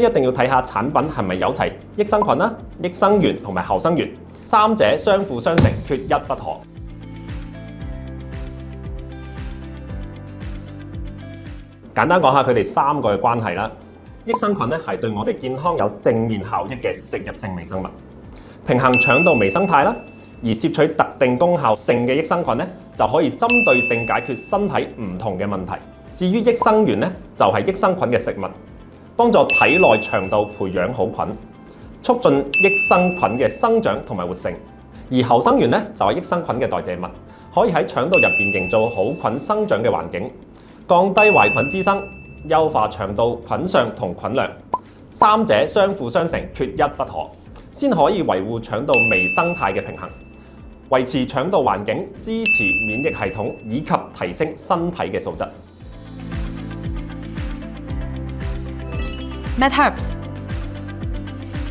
一定要睇下產品係咪有齊益生菌啦、益生元同埋後生元，三者相輔相成，缺一不可。簡單講下佢哋三個嘅關係啦。益生菌咧係對我哋健康有正面效益嘅食入性微生物，平衡腸道微生態啦。而攝取特定功效性嘅益生菌咧，就可以針對性解決身體唔同嘅問題。至於益生元咧，就係益生菌嘅食物，幫助體內腸道培養好菌，促進益生菌嘅生長同埋活性。而後生元咧就係益生菌嘅代謝物，可以喺腸道入邊營造好菌生長嘅環境，降低壞菌滋生，優化腸道菌相同菌量。三者相輔相成，缺一不可，先可以維護腸道微生態嘅平衡，維持腸道環境，支持免疫系統以及提升身體嘅素質。MedHerbs